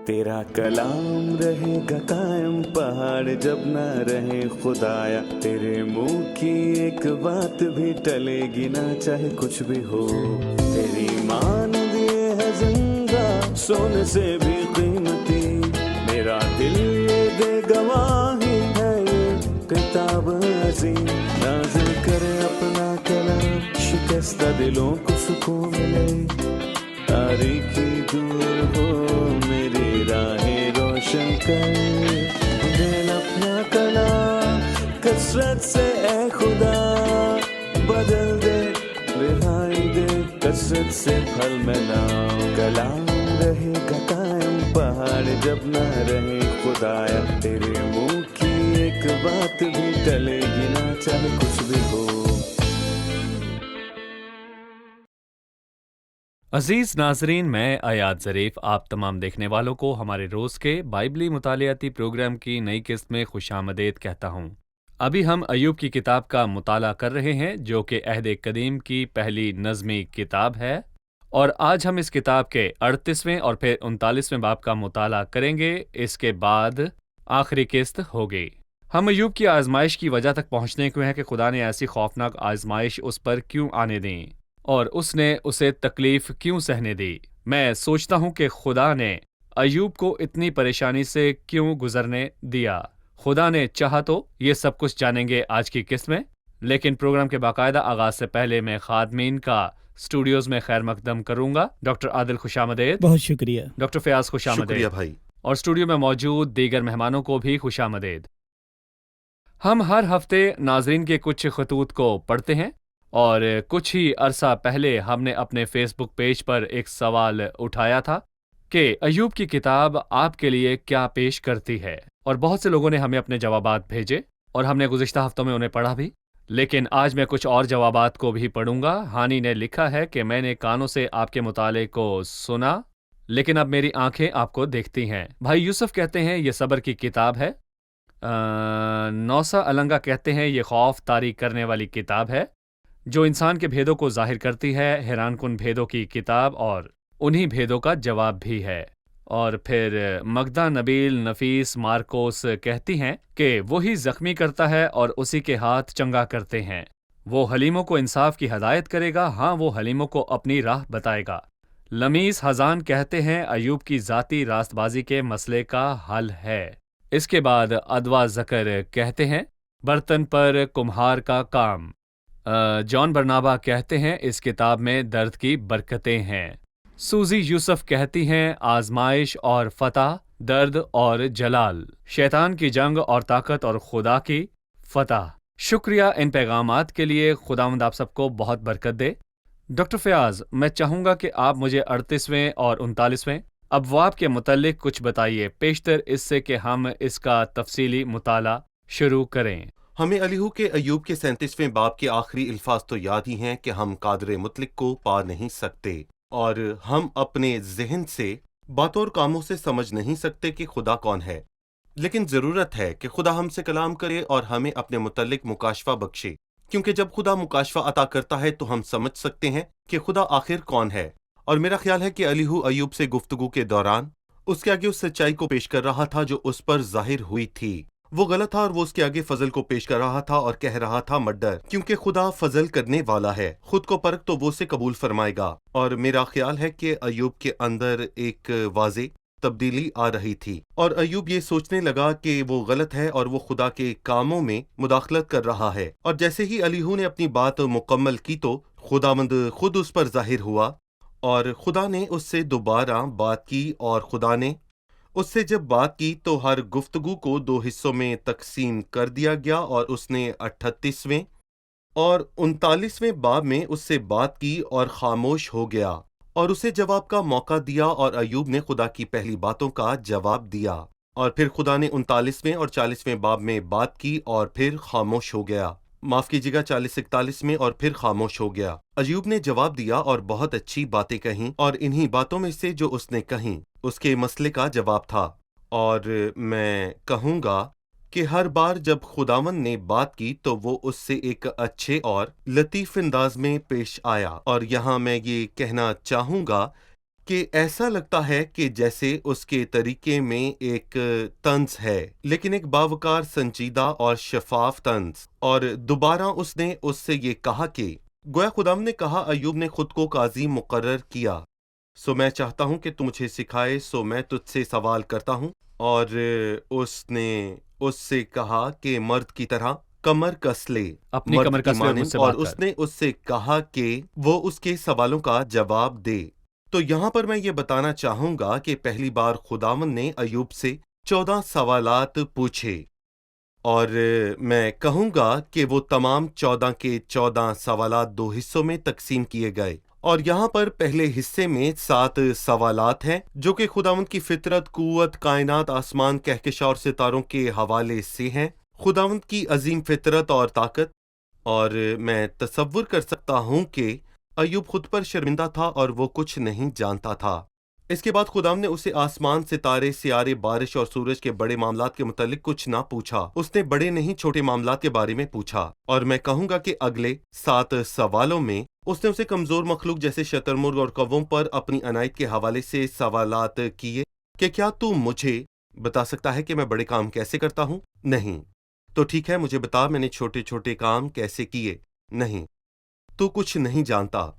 تیرا کلام رہے گا قائم پہاڑ جب نہ رہے خدایا، تیرے منہ کی ایک بات بھی ٹلے گی نہ چاہے کچھ بھی ہو، تیری مان دیے ہے زندہ سونے سے بھی قیمتی، میرا دل یہ دے گواہی ہے یہ کتاب عظیم، نازل کرے اپنا کلام شکستہ دلوں کو سکون ملے، تاریکی دور ہو میری راہیں روشن کر، دل اپنا کلام کثرت سے اے خدا بدل دے، رہائی دے کثرت سے پھل ملا، کلام رہے گا قائم پہاڑ جب نہ رہے خدایا، تیرے منہ کی ایک بات بھی ٹلے گی نہ چاہے کچھ بھی ہو۔ عزیز ناظرین، میں ایاد ظریف آپ تمام دیکھنے والوں کو ہمارے روز کے بائبلی مطالعاتی پروگرام کی نئی قسط میں خوش آمدید کہتا ہوں۔ ابھی ہم ایوب کی کتاب کا مطالعہ کر رہے ہیں جو کہ عہد قدیم کی پہلی نظمی کتاب ہے، اور آج ہم اس کتاب کے 38ویں اور پھر 39ویں باب کا مطالعہ کریں گے۔ اس کے بعد آخری قسط ہوگی۔ ہم ایوب کی آزمائش کی وجہ تک پہنچنے کو ہیں کہ خدا نے ایسی خوفناک آزمائش اس پر کیوں آنے دیں اور اس نے اسے تکلیف کیوں سہنے دی۔ میں سوچتا ہوں کہ خدا نے ایوب کو اتنی پریشانی سے کیوں گزرنے دیا۔ خدا نے چاہا تو یہ سب کچھ جانیں گے آج کی قسط میں، لیکن پروگرام کے باقاعدہ آغاز سے پہلے میں خادمین کا اسٹوڈیوز میں خیر مقدم کروں گا۔ ڈاکٹر عادل خوش آمدید۔ بہت شکریہ ڈاکٹر فیاض خوش آمدید۔ شکریہ بھائی۔ اور اسٹوڈیو میں موجود دیگر مہمانوں کو بھی خوش آمدید۔ ہم ہر ہفتے ناظرین کے کچھ خطوط کو پڑھتے ہیں، اور کچھ ہی عرصہ پہلے ہم نے اپنے فیس بک پیج پر ایک سوال اٹھایا تھا کہ ایوب کی کتاب آپ کے لیے کیا پیش کرتی ہے، اور بہت سے لوگوں نے ہمیں اپنے جوابات بھیجے اور ہم نے گزشتہ ہفتوں میں انہیں پڑھا بھی، لیکن آج میں کچھ اور جوابات کو بھی پڑھوں گا۔ ہانی نے لکھا ہے کہ میں نے کانوں سے آپ کے مطالعے کو سنا، لیکن اب میری آنکھیں آپ کو دیکھتی ہیں۔ بھائی یوسف کہتے ہیں یہ صبر کی کتاب ہے۔ نوسا النگا کہتے ہیں یہ خوف طاری کرنے والی کتاب ہے جو انسان کے بھیدوں کو ظاہر کرتی ہے، حیران کن بھیدوں کی کتاب اور انہی بھیدوں کا جواب بھی ہے۔ اور پھر مگدہ نبیل نفیس مارکوس کہتی ہیں کہ وہی زخمی کرتا ہے اور اسی کے ہاتھ چنگا کرتے ہیں، وہ حلیموں کو انصاف کی ہدایت کرے گا، ہاں وہ حلیموں کو اپنی راہ بتائے گا۔ لمیس حزان کہتے ہیں ایوب کی ذاتی راست بازی کے مسئلے کا حل ہے۔ اس کے بعد ادوا زکر کہتے ہیں برتن پر کمہار کا کام۔ جان برنابا کہتے ہیں اس کتاب میں درد کی برکتیں ہیں۔ سوزی یوسف کہتی ہیں آزمائش اور فتح، درد اور جلال، شیطان کی جنگ اور طاقت اور خدا کی فتح۔ شکریہ ان پیغامات کے لیے، خداوند آپ سب کو بہت برکت دے۔ ڈاکٹر فیاض، میں چاہوں گا کہ آپ مجھے 38ویں اور 39ویں ابواب کے متعلق کچھ بتائیے، پیشتر اس سے کہ ہم اس کا تفصیلی مطالعہ شروع کریں۔ ہمیں الیہو کے ایوب کے 37ویں باب کے آخری الفاظ تو یاد ہی ہیں کہ ہم قادر مطلق کو پا نہیں سکتے، اور ہم اپنے ذہن سے باتوں اور کاموں سے سمجھ نہیں سکتے کہ خدا کون ہے، لیکن ضرورت ہے کہ خدا ہم سے کلام کرے اور ہمیں اپنے متعلق مکاشفہ بخشے، کیونکہ جب خدا مکاشفہ عطا کرتا ہے تو ہم سمجھ سکتے ہیں کہ خدا آخر کون ہے۔ اور میرا خیال ہے کہ الیہو ایوب سے گفتگو کے دوران اس کے آگے اس سچائی کو پیش کر رہا تھا جو اس پر ظاہر ہوئی تھی۔ وہ غلط تھا اور وہ اس کے آگے فضل کو پیش کر رہا تھا اور کہہ رہا تھا مت ڈر، کیونکہ خدا فضل کرنے والا ہے، خود کو پرکھ تو وہ اسے قبول فرمائے گا۔ اور میرا خیال ہے کہ ایوب کے اندر ایک واضح تبدیلی آ رہی تھی، اور ایوب یہ سوچنے لگا کہ وہ غلط ہے اور وہ خدا کے کاموں میں مداخلت کر رہا ہے۔ اور جیسے ہی الیہو نے اپنی بات مکمل کی تو خداوند خود اس پر ظاہر ہوا، اور خدا نے اس سے دوبارہ بات کی، اور خدا نے اس سے جب بات کی تو ہر گفتگو کو 2 حصوں میں تقسیم کر دیا گیا، اور اس نے 38ویں اور 39ویں باب میں اس سے بات کی اور خاموش ہو گیا، اور اسے جواب کا موقع دیا، اور ایوب نے خدا کی پہلی باتوں کا جواب دیا، اور پھر خدا نے 39ویں اور 40ویں باب میں بات کی اور پھر خاموش ہو گیا، معاف کیجیے گا 40-41 میں، اور پھر خاموش ہو گیا۔ ایوب نے جواب دیا اور بہت اچھی باتیں کہیں، اور انہی باتوں میں سے جو اس نے کہیں اس کے مسئلے کا جواب تھا۔ اور میں کہوں گا کہ ہر بار جب خداوند نے بات کی تو وہ اس سے ایک اچھے اور لطیف انداز میں پیش آیا، اور یہاں میں یہ کہنا چاہوں گا کہ ایسا لگتا ہے کہ جیسے اس کے طریقے میں ایک طنز ہے، لیکن ایک باوقار، سنجیدہ اور شفاف طنز۔ اور دوبارہ اس نے اس سے یہ کہا کہ گویا خداوند نے کہا ایوب نے خود کو قاضی مقرر کیا، سو میں چاہتا ہوں کہ تو مجھے سکھائے، سو میں تجھ سے سوال کرتا ہوں۔ اور اس نے اس سے کہا کہ مرد کی طرح کمر کس لے، اپنی مرد کمر کی کس لے اور مجھ مانند، سے اور بات اس کر۔ نے اس سے کہا کہ وہ اس کے سوالوں کا جواب دے۔ تو یہاں پر میں یہ بتانا چاہوں گا کہ پہلی بار خداوند نے ایوب سے 14 سوالات پوچھے، اور میں کہوں گا کہ وہ تمام 14 کے 14 سوالات 2 حصوں میں تقسیم کیے گئے، اور یہاں پر پہلے حصے میں 7 سوالات ہیں جو کہ خداوند کی فطرت، قوت، کائنات، آسمان، کہکشاں اور ستاروں کے حوالے سے ہیں، خداوند کی عظیم فطرت اور طاقت۔ اور میں تصور کر سکتا ہوں کہ ایوب خود پر شرمندہ تھا اور وہ کچھ نہیں جانتا تھا۔ اس کے بعد خداوند نے اسے آسمان، ستارے، سیارے، بارش اور سورج کے بڑے معاملات کے متعلق کچھ نہ پوچھا، اس نے بڑے نہیں چھوٹے معاملات کے بارے میں پوچھا۔ اور میں کہوں گا کہ اگلے 7 سوالوں میں اس نے اسے کمزور مخلوق جیسے شترمرغ اور کووں پر اپنی عنایت کے حوالے سے سوالات کیے کہ کیا تو مجھے بتا سکتا ہے کہ میں بڑے کام کیسے کرتا ہوں؟ نہیں۔ تو ٹھیک ہے، مجھے بتا میں نے چھوٹے چھوٹے کام کیسے کیے؟ نہیں۔ تو کچھ نہیں جانتا۔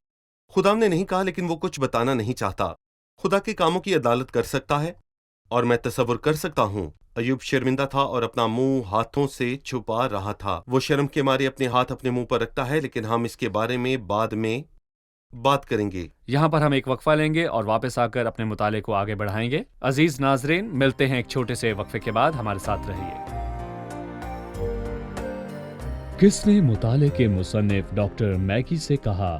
خداوند نے نہیں کہا، لیکن وہ کچھ بتانا نہیں چاہتا۔ خدا کے کاموں کی عدالت کر سکتا ہے، اور میں تصور کر سکتا ہوں ایوب شرمندہ تھا اور اپنا منہ ہاتھوں سے چھپا رہا تھا۔ وہ شرم کے مارے اپنے ہاتھ اپنے منہ پر رکھتا ہے، لیکن ہم اس کے بارے میں بعد میں بات کریں گے۔ یہاں پر ہم ایک وقفہ لیں گے اور واپس آ کر اپنے مطالعے کو آگے بڑھائیں گے۔ عزیز ناظرین، ملتے ہیں ایک چھوٹے سے وقفے کے بعد، ہمارے ساتھ رہیے۔ کس نے مطالعے کے مصنف ڈاکٹر میگی سے کہا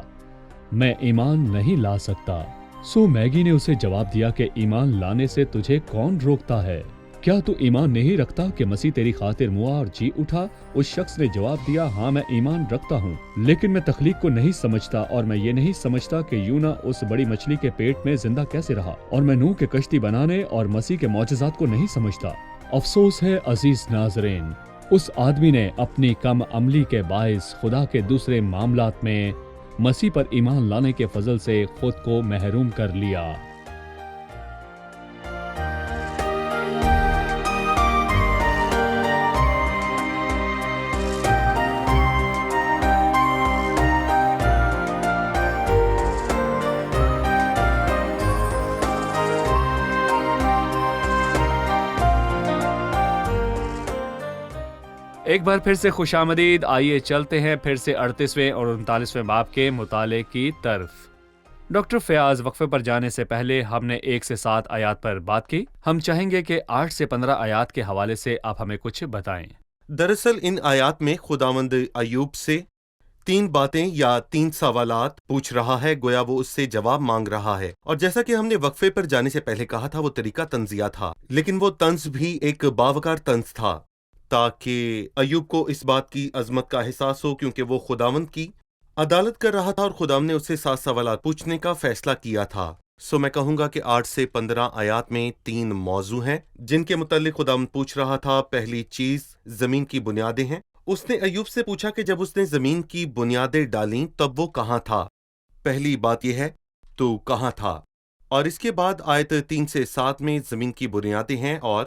میں ایمان نہیں لا سکتا، سو میگی نے اسے جواب دیا کہ ایمان لانے سے تجھے کون روکتا ہے؟ کیا تو ایمان نہیں رکھتا کہ مسیح تیری خاطر موا اور جی اٹھا؟ اس شخص نے جواب دیا ہاں میں ایمان رکھتا ہوں، لیکن میں تخلیق کو نہیں سمجھتا، اور میں یہ نہیں سمجھتا کہ یونا اس بڑی مچھلی کے پیٹ میں زندہ کیسے رہا، اور میں نوح کے کشتی بنانے اور مسیح کے معجزات کو نہیں سمجھتا۔ افسوس ہے عزیز ناظرین، اس آدمی نے اپنی کم عملی کے باعث خدا کے دوسرے معاملات میں مسیح پر ایمان لانے کے فضل سے خود کو محروم کر لیا۔ ایک بار پھر سے خوش آمدید۔ آئیے چلتے ہیں پھر سے 38ویں اور 39ویں باب کے مطالعے کی طرف۔ ڈاکٹر فیاض، وقفے پر جانے سے پہلے ہم نے 1 سے 7 آیات پر بات کی۔ ہم چاہیں گے کہ 8 سے 15 آیات کے حوالے سے آپ ہمیں کچھ بتائیں۔ دراصل ان آیات میں خداوند ایوب سے 3 باتیں یا 3 سوالات پوچھ رہا ہے، گویا وہ اس سے جواب مانگ رہا ہے۔ اور جیسا کہ ہم نے وقفے پر جانے سے پہلے کہا تھا، وہ طریقہ طنزیہ تھا، لیکن وہ طنز بھی ایک باوقار طنز تھا، تاکہ ایوب کو اس بات کی عظمت کا احساس ہو، کیونکہ وہ خداوند کی عدالت کر رہا تھا اور خداوند نے اسے 7 سوالات پوچھنے کا فیصلہ کیا تھا۔ سو میں کہوں گا کہ 8 سے 15 آیات میں 3 موضوع ہیں جن کے متعلق خداوند پوچھ رہا تھا۔ پہلی چیز زمین کی بنیادیں ہیں۔ اس نے ایوب سے پوچھا کہ جب اس نے زمین کی بنیادیں ڈالیں تب وہ کہاں تھا؟ پہلی بات یہ ہے تو کہاں تھا؟ اور اس کے بعد آیت 3 سے 7 میں زمین کی بنیادیں ہیں، اور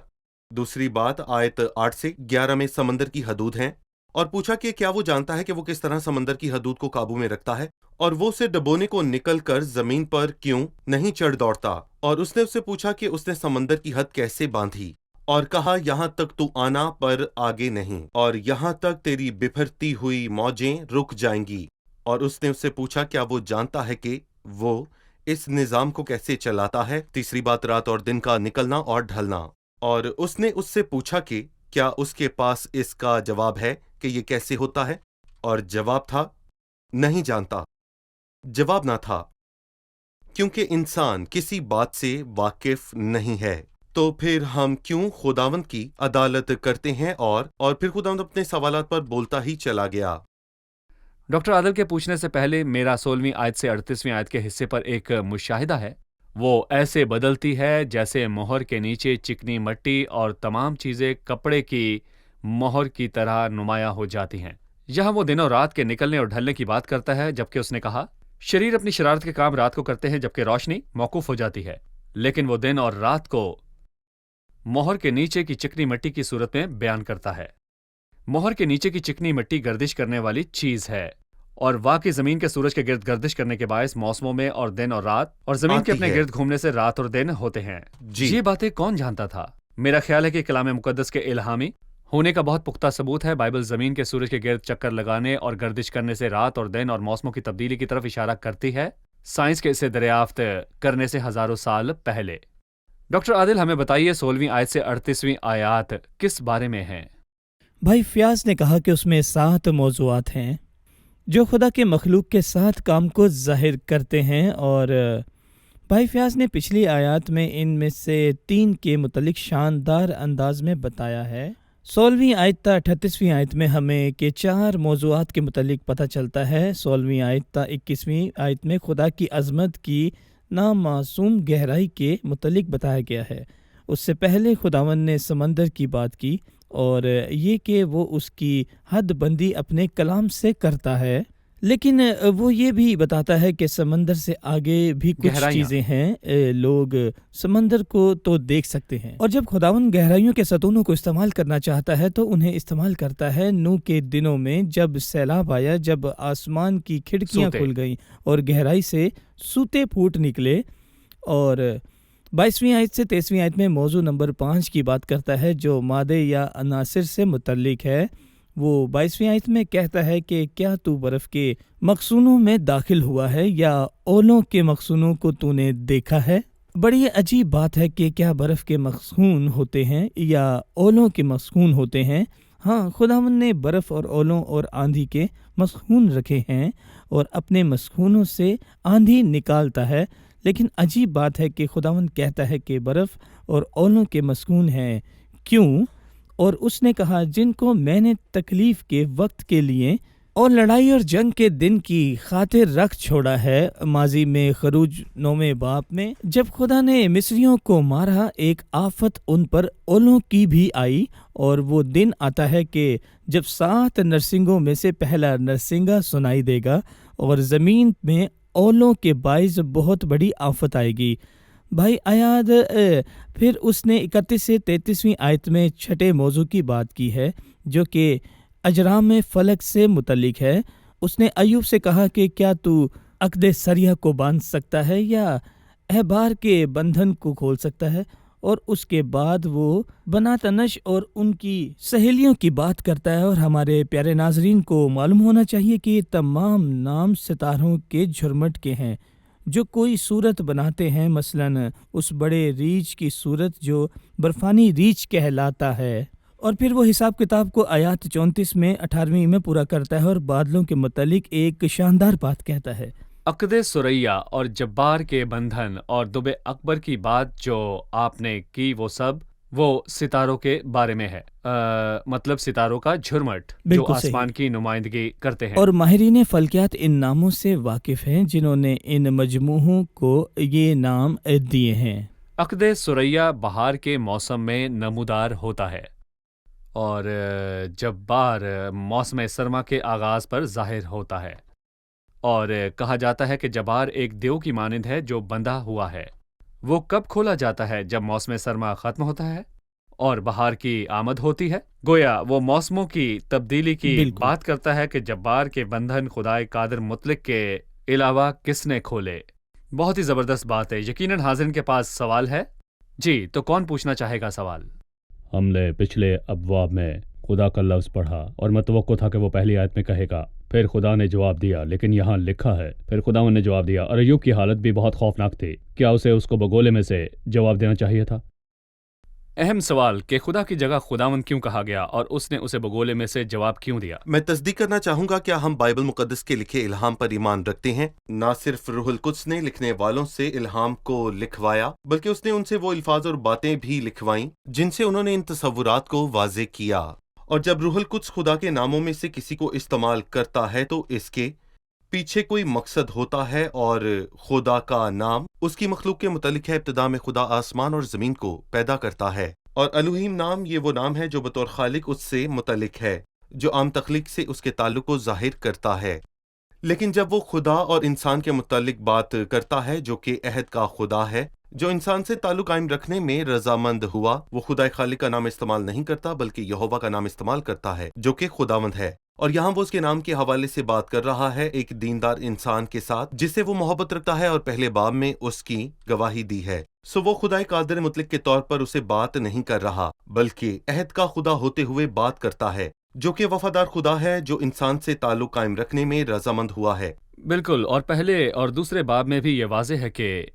دوسری بات آیت 8 سے 11 میں سمندر کی حدود ہیں، اور پوچھا کہ کیا وہ جانتا ہے کہ وہ کس طرح سمندر کی حدود کو قابو میں رکھتا ہے، اور وہ اسے ڈبونے کو نکل کر زمین پر کیوں نہیں چڑھ دوڑتا، اور اس نے اس سے پوچھا کہ اس نے سمندر کی حد کیسے باندھی، اور کہا یہاں تک تو آنا پر آگے نہیں، اور یہاں تک تیری بپھرتی ہوئی موجیں رک جائیں گی، اور اس نے اس سے پوچھا کیا وہ جانتا ہے کہ وہ اس نظام کو کیسے چلاتا ہے۔ تیسری بات رات اور دن کا نکلنا اور ڈھلنا، اور اس نے اس سے پوچھا کہ کیا اس کے پاس اس کا جواب ہے کہ یہ کیسے ہوتا ہے، اور جواب تھا نہیں جانتا۔ جواب نہ تھا کیونکہ انسان کسی بات سے واقف نہیں ہے۔ تو پھر ہم کیوں خداوند کی عدالت کرتے ہیں؟ اور پھر خداوند اپنے سوالات پر بولتا ہی چلا گیا۔ ڈاکٹر عادل کے پوچھنے سے پہلے میرا 16ویں آیت سے 38ویں آیت کے حصے پر ایک مشاہدہ ہے۔ وہ ایسے بدلتی ہے جیسے مہر کے نیچے چکنی مٹی اور تمام چیزیں کپڑے کی مہر کی طرح نمایاں ہو جاتی ہیں۔ یہاں وہ دن اور رات کے نکلنے اور ڈھلنے کی بات کرتا ہے، جبکہ اس نے کہا شریر اپنی شرارت کے کام رات کو کرتے ہیں جبکہ روشنی موقوف ہو جاتی ہے، لیکن وہ دن اور رات کو مہر کے نیچے کی چکنی مٹی کی صورت میں بیان کرتا ہے۔ مہر کے نیچے کی چکنی مٹی گردش کرنے والی چیز ہے، اور واقعی زمین کے سورج کے گرد گردش کرنے کے باعث موسموں میں اور دن اور رات اور زمین کے آتی اپنے ہے۔ گرد گھومنے سے رات اور دن ہوتے ہیں۔ جی یہ باتیں کون جانتا تھا؟ میرا خیال ہے کہ کلام مقدس کے الہامی ہونے کا بہت پختہ ثبوت ہے۔ بائبل زمین کے سورج کے گرد چکر لگانے اور گردش کرنے سے رات اور دن اور موسموں کی تبدیلی کی طرف اشارہ کرتی ہے، سائنس کے اسے دریافت کرنے سے ہزاروں سال پہلے۔ ڈاکٹر عادل، ہمیں بتائیے 16ویں آیت سے 38ویں آیات کس بارے میں ہیں؟ بھائی فیاض نے کہا کہ اس میں 7 موضوعات ہیں جو خدا کے مخلوق کے 7 کام کو ظاہر کرتے ہیں، اور بھائی فیاض نے پچھلی آیات میں ان میں سے 3 کے متعلق شاندار انداز میں بتایا ہے۔ 16ویں آیت تا 38ویں آیت میں ہمیں کہ 4 موضوعات کے متعلق پتہ چلتا ہے۔ 16ویں آیت تا 21ویں آیت میں خدا کی عظمت کی نامعصوم گہرائی کے متعلق بتایا گیا ہے۔ اس سے پہلے خداوند نے سمندر کی بات کی، اور یہ کہ وہ اس کی حد بندی اپنے کلام سے کرتا ہے، لیکن وہ یہ بھی بتاتا ہے کہ سمندر سے آگے بھی کچھ گہرائیاں۔ چیزیں ہیں۔ لوگ سمندر کو تو دیکھ سکتے ہیں، اور جب خداوند گہرائیوں کے ستونوں کو استعمال کرنا چاہتا ہے تو انہیں استعمال کرتا ہے۔ نوح کے دنوں میں جب سیلاب آیا، جب آسمان کی کھڑکیاں سوتے۔ کھل گئیں اور گہرائی سے سوتے پھوٹ نکلے، اور 22ویں آیت سے 23ویں آیت میں موضوع نمبر 5 کی بات کرتا ہے جو مادے یا عناصر سے متعلق ہے۔ وہ 22ویں آیت میں کہتا ہے کہ کیا تو برف کے مخزونوں میں داخل ہوا ہے یا اولوں کے مخزونوں کو تو نے دیکھا ہے؟ بڑی عجیب بات ہے کہ کیا برف کے مخزون ہوتے ہیں یا اولوں کے مخزون ہوتے ہیں؟ ہاں، خداوند نے برف اور اولوں اور آندھی کے مخزون رکھے ہیں، اور اپنے مخزونوں سے آندھی نکالتا ہے، لیکن عجیب بات ہے کہ خداوند کہتا ہے کہ برف اور اولوں کے مسکون ہیں۔ کیوں؟ اور اس نے کہا جن کو میں نے تکلیف کے وقت کے لیے اور لڑائی اور جنگ کے دن کی خاطر رکھ چھوڑا ہے۔ ماضی میں خروج 9 باب میں جب خدا نے مصریوں کو مارا، ایک آفت ان پر اولوں کی بھی آئی، اور وہ دن آتا ہے کہ جب 7 نرسنگوں میں سے پہلا نرسنگا سنائی دے گا، اور زمین میں اولوں کے باعث بہت بڑی آفت آئے گی۔ بھائی آیاد پھر اس نے 31 سے 33ویں آیت میں 6 موضوع کی بات کی ہے جو کہ اجرام فلک سے متعلق ہے۔ اس نے ایوب سے کہا کہ کیا تو عقد سریہ کو باندھ سکتا ہے یا احبار کے بندھن کو کھول سکتا ہے؟ اور اس کے بعد وہ بنا تنش اور ان کی سہیلیوں کی بات کرتا ہے، اور ہمارے پیارے ناظرین کو معلوم ہونا چاہیے کہ یہ تمام نام ستاروں کے جھرمٹ کے ہیں جو کوئی صورت بناتے ہیں، مثلاً اس بڑے ریچھ کی صورت جو برفانی ریچھ کہلاتا ہے، اور پھر وہ حساب کتاب کو آیات 34 میں 18ویں میں پورا کرتا ہے اور بادلوں کے متعلق ایک شاندار بات کہتا ہے۔ عقد سریہ اور جبار کے بندھن اور دب اکبر کی بات جو آپ نے کی، وہ سب وہ ستاروں کے بارے میں ہے، مطلب ستاروں کا جھرمٹ جو بالکل صحیح۔ آسمان کی نمائندگی کرتے ہیں۔ اور ماہرین فلکیات ان ناموں سے واقف ہیں جنہوں نے ان مجموعوں کو یہ نام دیے ہیں۔ عقد سریہ بہار کے موسم میں نمودار ہوتا ہے، اور جبار موسم سرما کے آغاز پر ظاہر ہوتا ہے، اور کہا جاتا ہے کہ جبار ایک دیو کی مانند ہے جو بندھا ہوا ہے۔ وہ کب کھولا جاتا ہے؟ جب موسم سرما ختم ہوتا ہے اور بہار کی آمد ہوتی ہے۔ گویا وہ موسموں کی تبدیلی کی بالکل۔ بات کرتا ہے کہ جبار کے بندھن خدائے قادر مطلق کے علاوہ کس نے کھولے۔ بہت ہی زبردست بات ہے۔ یقیناً حاضرین کے پاس سوال ہے۔ جی، تو کون پوچھنا چاہے گا سوال؟ ہم نے پچھلے ابواب میں خدا کا لفظ پڑھا اور میں توقع تھا کہ وہ پہلی آیت میں کہے گا، پھر خدا نے جواب دیا، لیکن یہاں لکھا ہے پھر خداوند نے جواب دیا، اور ایوب کی حالت بھی بہت خوفناک تھی۔ کیا اسے اس کو بگولے میں سے جواب دینا چاہیے تھا؟ اہم سوال کہ خدا کی جگہ خداوند کیوں کہا گیا اور اس نے اسے بگولے میں سے جواب کیوں دیا؟ میں تصدیق کرنا چاہوں گا، کیا ہم بائبل مقدس کے لکھے الہام پر ایمان رکھتے ہیں؟ نہ صرف روح القدس نے لکھنے والوں سے الہام کو لکھوایا، بلکہ اس نے ان سے وہ الفاظ اور باتیں بھی لکھوائیں جن سے انہوں نے ان تصورات کو واضح کیا۔ اور جب روح القدس خدا کے ناموں میں سے کسی کو استعمال کرتا ہے تو اس کے پیچھے کوئی مقصد ہوتا ہے، اور خدا کا نام اس کی مخلوق کے متعلق ہے۔ ابتدا میں خدا آسمان اور زمین کو پیدا کرتا ہے، اور الوہیم نام یہ وہ نام ہے جو بطور خالق اس سے متعلق ہے، جو عام تخلیق سے اس کے تعلق کو ظاہر کرتا ہے۔ لیکن جب وہ خدا اور انسان کے متعلق بات کرتا ہے جو کہ عہد کا خدا ہے، جو انسان سے تعلق قائم رکھنے میں رضامند ہوا، وہ خدا خالق کا نام استعمال نہیں کرتا بلکہ یہوہ کا نام استعمال کرتا ہے جو کہ خداوند ہے، اور یہاں وہ اس کے نام کے حوالے سے بات کر رہا ہے ایک دیندار انسان کے ساتھ جس سے وہ محبت رکھتا ہے اور پہلے باب میں اس کی گواہی دی ہے۔ سو وہ خدا قادر مطلق کے طور پر اسے بات نہیں کر رہا بلکہ عہد کا خدا ہوتے ہوئے بات کرتا ہے جو کہ وفادار خدا ہے جو انسان سے تعلق قائم رکھنے میں رضامند ہوا ہے۔ بالکل، اور پہلے اور دوسرے باب میں بھی یہ واضح ہے کہ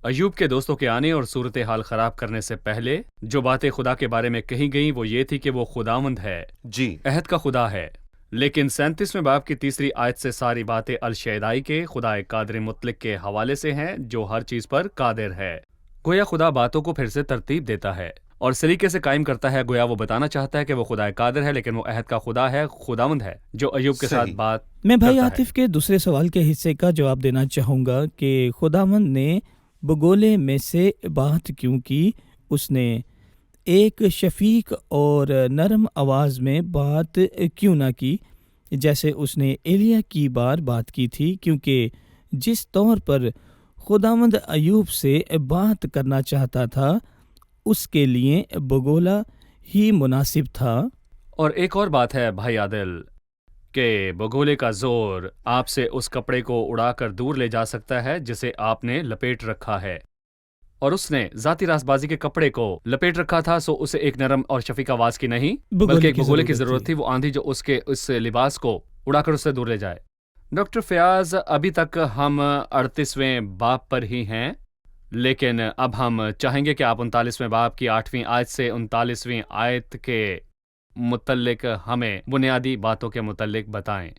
ایوب کے دوستوں کے آنے اور صورتحال خراب کرنے سے پہلے جو باتیں خدا کے بارے میں کہی گئیں وہ یہ تھی کہ وہ خداوند ہے، جی، عہد کا خدا ہے۔ لیکن 37ویں باب کی تیسری آیت سے ساری باتیں الشیدائی کے خدا قادر مطلق کے حوالے سے ہیں جو ہر چیز پر قادر ہے۔ گویا خدا باتوں کو پھر سے ترتیب دیتا ہے اور سلیقے سے قائم کرتا ہے، گویا وہ بتانا چاہتا ہے کہ وہ خدا قادر ہے لیکن وہ عہد کا خدا ہے، خداوند ہے جو ایوب کے ساتھ صحیح۔ بات میں بھائی کرتا ہے۔ عاطف کے دوسرے سوال کے حصے کا جواب دینا چاہوں گا کہ خداوند نے بگولے میں سے بات کیوں کی؟ اس نے ایک شفیق اور نرم آواز میں بات کیوں نہ کی جیسے اس نے ایلیا کی بات کی تھی؟ کیونکہ جس طور پر خداوند ایوب سے بات کرنا چاہتا تھا اس کے لیے بگولا ہی مناسب تھا۔ اور ایک اور بات ہے بھائی عادل کہ بگولے کا زور آپ سے اس کپڑے کو اڑا کر دور لے جا سکتا ہے جسے آپ نے لپیٹ رکھا ہے، اور اس نے ذاتی راست بازی کے کپڑے کو لپیٹ رکھا تھا، سو اسے ایک نرم اور شفیق آواز کی نہیں بلکہ ایک بگولے کی ضرورت تھی، وہ آندھی جو اس لباس کو اڑا کر اس سے دور لے جائے۔ ڈاکٹر فیاض، ابھی تک ہم 38ویں باب پر ہی ہیں، لیکن اب ہم چاہیں گے کہ آپ 39ویں باب کی 8ویں آیت سے 39ویں آیت کے متعلق ہمیں بنیادی باتوں کے متعلق بتائیں۔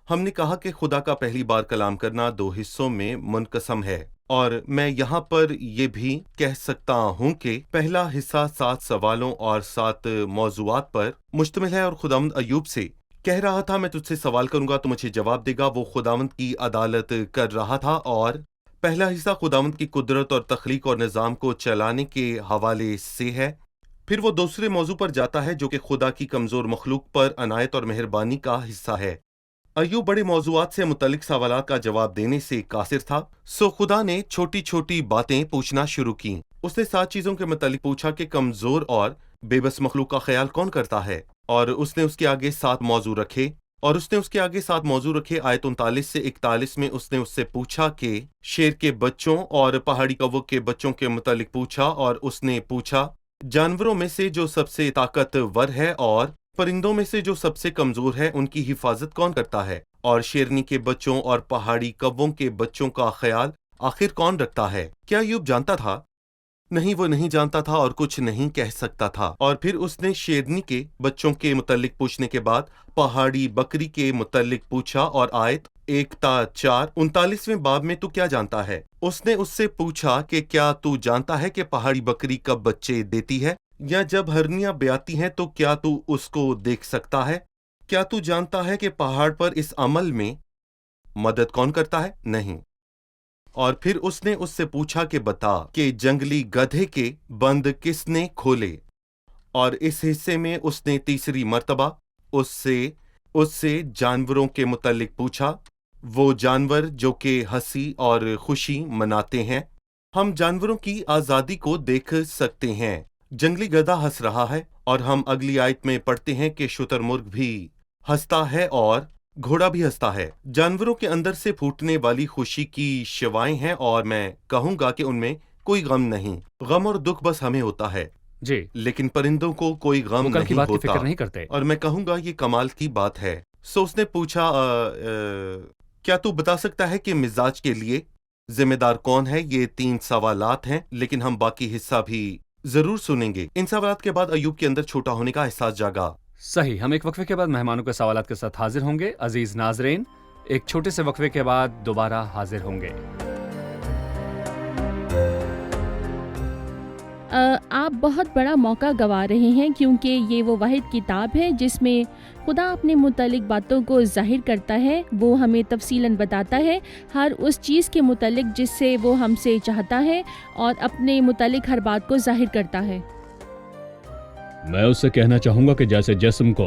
ہم نے کہا کہ خدا کا پہلی بار کلام کرنا 2 حصوں میں منقسم ہے، اور میں یہاں پر یہ بھی کہہ سکتا ہوں کہ پہلا حصہ 7 سوالوں اور 7 موضوعات پر مشتمل ہے، اور خداوند ایوب سے کہہ رہا تھا میں تجھ سے سوال کروں گا تو مجھے جواب دے گا۔ وہ خداوند کی عدالت کر رہا تھا، اور پہلا حصہ خداوند کی قدرت اور تخلیق اور نظام کو چلانے کے حوالے سے ہے۔ پھر وہ دوسرے موضوع پر جاتا ہے جو کہ خدا کی کمزور مخلوق پر عنایت اور مہربانی کا حصہ ہے۔ ایوب بڑے موضوعات سے متعلق سوالات کا جواب دینے سے قاصر تھا، سو خدا نے چھوٹی چھوٹی باتیں پوچھنا شروع کی۔ اس نے 7 چیزوں کے متعلق پوچھا کہ کمزور اور بے بس مخلوق کا خیال کون کرتا ہے، اور اس نے اس کے آگے 7 موضوع رکھے، آیت 39 سے 41 میں اس نے اس سے پوچھا کہ شیر کے بچوں اور پہاڑی کوے کے بچوں کے متعلق پوچھا، اور اس نے پوچھا جانوروں میں سے جو سب سے طاقتور ہے اور پرندوں میں سے جو سب سے کمزور ہے ان کی حفاظت کون کرتا ہے، اور شیرنی کے بچوں اور پہاڑی کووں کے بچوں کا خیال آخر کون رکھتا ہے؟ کیا ایوب جانتا تھا؟ نہیں، وہ نہیں جانتا تھا اور کچھ نہیں کہہ سکتا تھا۔ اور پھر اس نے شیرنی کے بچوں کے متعلق پوچھنے کے بعد پہاڑی بکری کے متعلق پوچھا، اور آیت 1 تا 4 39ویں باب میں تو کیا جانتا ہے؟ اس نے اس سے پوچھا کہ کیا تو جانتا ہے کہ پہاڑی بکری کب بچے دیتی ہے، یا جب ہرنیاں بیاتی ہیں تو کیا تو اس کو دیکھ سکتا ہے؟ کیا تو جانتا ہے کہ پہاڑ پر اس عمل میں مدد کون کرتا ہے؟ نہیں۔ اور پھر اس نے اس سے پوچھا کہ بتا کہ جنگلی گدھے کے بند کس نے کھولے، اور اس حصے میں اس نے تیسری مرتبہ اس سے جانوروں کے متعلق پوچھا، وہ جانور جو کہ ہنسی اور خوشی مناتے ہیں۔ ہم جانوروں کی آزادی کو دیکھ سکتے ہیں، جنگلی گدھا ہنس رہا ہے، اور ہم اگلی آیت میں پڑھتے ہیں کہ شتر مرغ بھی ہنستا ہے اور گھوڑا بھی ہنستا ہے۔ جانوروں کے اندر سے پھوٹنے والی خوشی کی شوائیں ہیں، اور میں کہوں گا کہ ان میں کوئی غم نہیں، غم اور دکھ بس ہمیں ہوتا ہے، جی، لیکن پرندوں کو کوئی غم وہ کل کی نہیں بات کی ہوتا، فکر نہیں کرتے۔ اور میں کہوں گا یہ کمال کی بات ہے۔ سو اس نے پوچھا کیا تو بتا سکتا ہے کہ مزاج کے لیے ذمہ دار کون ہے؟ یہ 3 سوالات ہیں، لیکن ہم باقی حصہ بھی ضرور سنیں گے۔ ان سوالات کے بعد ایوب کے اندر چھوٹا ہونے کا احساس جاگا۔ صحیح، ہم ایک وقفے کے بعد مہمانوں کے سوالات کے ساتھ حاضر ہوں گے۔ عزیز ناظرین، ایک چھوٹے سے وقفے کے بعد دوبارہ حاضر ہوں گے۔ آپ بہت بڑا موقع گوا رہے ہیں، کیونکہ یہ وہ واحد کتاب ہے جس میں خدا اپنے متعلق باتوں کو ظاہر کرتا ہے، وہ ہمیں تفصیلاً بتاتا ہے ہر اس چیز کے متعلق جس سے وہ ہم سے چاہتا ہے، اور اپنے متعلق ہر بات کو ظاہر کرتا ہے۔ میں اس سے کہنا چاہوں گا کہ جیسے جسم کو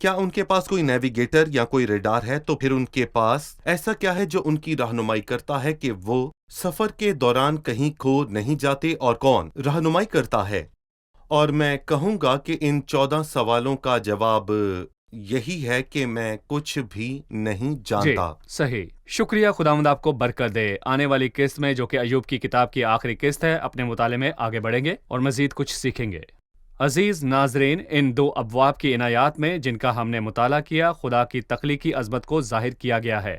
کیا ان کے پاس کوئی نیویگیٹر یا کوئی ریڈار ہے؟ تو پھر ان کے پاس ایسا کیا ہے جو ان کی رہنمائی کرتا ہے کہ وہ سفر کے دوران کہیں کھو نہیں جاتے، اور کون رہنمائی کرتا ہے؟ اور میں کہوں گا کہ ان 14 سوالوں کا جواب یہی ہے کہ میں کچھ بھی نہیں جانتا۔ صحیح، شکریہ، خداوند آپ کو برکت دے۔ آنے والی قسط میں جو کہ ایوب کی کتاب کی آخری قسط ہے، اپنے مطالعے میں آگے بڑھیں گے اور مزید کچھ سیکھیں گے۔ عزیز ناظرین، ان 2 ابواب کی عنایات میں جن کا ہم نے مطالعہ کیا، خدا کی تخلیقی عظمت کو ظاہر کیا گیا ہے،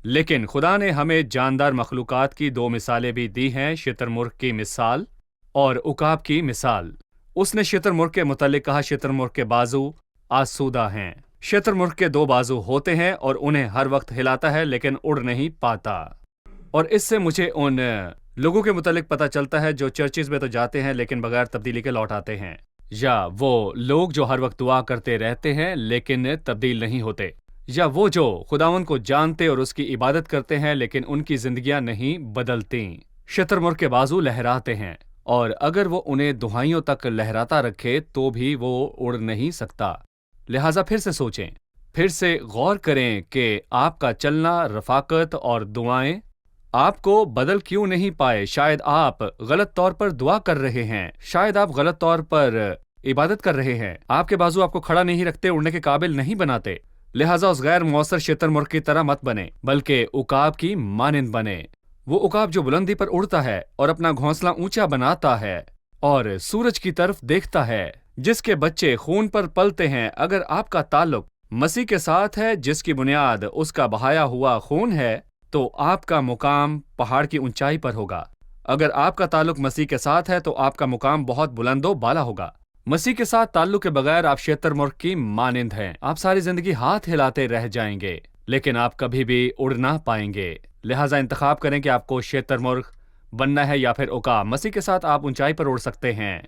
لیکن خدا نے ہمیں جاندار مخلوقات کی 2 مثالیں بھی دی ہیں، شتر مرغ کی مثال اور عقاب کی مثال۔ اس نے شتر مرغ کے متعلق کہا، شتر مرغ کے بازو آسودہ ہیں۔ شتر مرغ کے 2 بازو ہوتے ہیں اور انہیں ہر وقت ہلاتا ہے لیکن اڑ نہیں پاتا۔ اور اس سے مجھے ان لوگوں کے متعلق پتہ چلتا ہے جو چرچز میں تو جاتے ہیں لیکن بغیر تبدیلی کے لوٹ آتے ہیں، یا وہ لوگ جو ہر وقت دعا کرتے رہتے ہیں لیکن تبدیل نہیں ہوتے، یا وہ جو خداوند کو جانتے اور اس کی عبادت کرتے ہیں لیکن ان کی زندگیاں نہیں بدلتی۔ شتر مرغ کے بازو لہراتے ہیں، اور اگر وہ انہیں دہائیوں تک لہراتا رکھے تو بھی وہ اڑ نہیں سکتا۔ لہٰذا پھر سے سوچیں، پھر سے غور کریں کہ آپ کا چلنا، رفاقت اور دعائیں آپ کو بدل کیوں نہیں پائے۔ شاید آپ غلط طور پر دعا کر رہے ہیں، شاید آپ غلط طور پر عبادت کر رہے ہیں، آپ کے بازو آپ کو کھڑا نہیں رکھتے، اڑنے کے قابل نہیں بناتے۔ لہٰذا اس غیر مؤثر شتر مرغ کی طرح مت بنے، بلکہ عقاب کی مانند بنے۔ وہ عقاب جو بلندی پر اڑتا ہے اور اپنا گھونسلہ اونچا بناتا ہے اور سورج کی طرف دیکھتا ہے، جس کے بچے خون پر پلتے ہیں۔ اگر آپ کا تعلق مسیح کے ساتھ ہے، جس کی بنیاد اس کا بہایا ہوا خون ہے، تو آپ کا مقام پہاڑ کی اونچائی پر ہوگا۔ اگر آپ کا تعلق مسیح کے ساتھ ہے تو آپ کا مقام بہت بلند و بالا ہوگا۔ مسیح کے ساتھ تعلق کے بغیر آپ شتر مرغ کی مانند ہیں، آپ ساری زندگی ہاتھ ہلاتے رہ جائیں گے لیکن آپ کبھی بھی اڑ نہ پائیں گے۔ لہٰذا انتخاب کریں کہ آپ کو شتر مرغ بننا ہے یا پھر عقاب۔ مسیح کے ساتھ آپ اونچائی پر اڑ سکتے ہیں،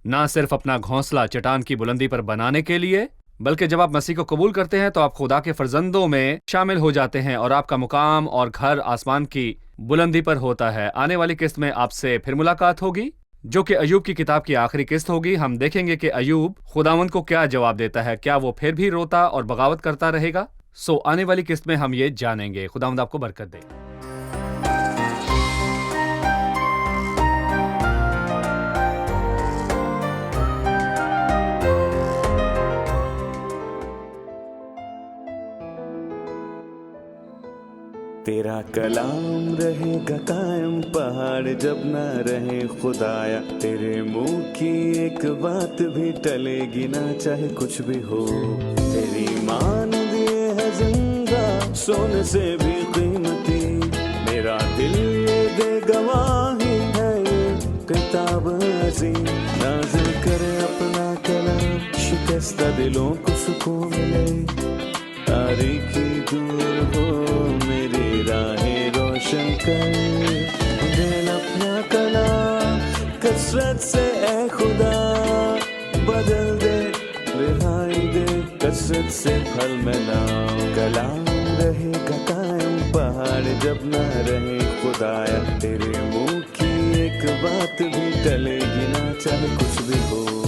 نہ صرف اپنا گھونسلہ چٹان کی بلندی پر بنانے کے لیے، بلکہ جب آپ مسیح کو قبول کرتے ہیں تو آپ خدا کے فرزندوں میں شامل ہو جاتے ہیں اور آپ کا مقام اور گھر آسمان کی بلندی پر ہوتا ہے۔ آنے والی قسط میں آپ سے پھر ملاقات ہوگی، جو کہ ایوب کی کتاب کی آخری قسط ہوگی۔ ہم دیکھیں گے کہ ایوب خداوند کو کیا جواب دیتا ہے، کیا وہ پھر بھی روتا اور بغاوت کرتا رہے گا؟ آنے والی قسط میں ہم یہ جانیں گے۔ خداوند آپ کو برکت دے۔ تیرا کلام رہے گا قائم، پہاڑ جب نہ رہے خدایا، تیرے منہ کی ایک بات بھی ٹلے گی نہ، چاہے کچھ بھی ہو۔ تیری مان دیے ہے زندہ، سونے سے بھی قیمتی، میرا دل یہ دے گواہی ہے، یہ کتاب عظیم نازل کرے اپنا کلام، شکستہ دلوں کو سکون ملے، تاریکی دور ہو میری راہیں روشن کر، دل اپنا کلام کثرت سے اے خدا بدل دے، رہائی دے کثرت سے پھل ملاؤ۔ کلام رہے گا قائم، پہاڑ جب نہ رہے خدایا، تیرے منہ کی ایک بات بھی ٹلے گی نہ، چاہے کچھ بھی ہو۔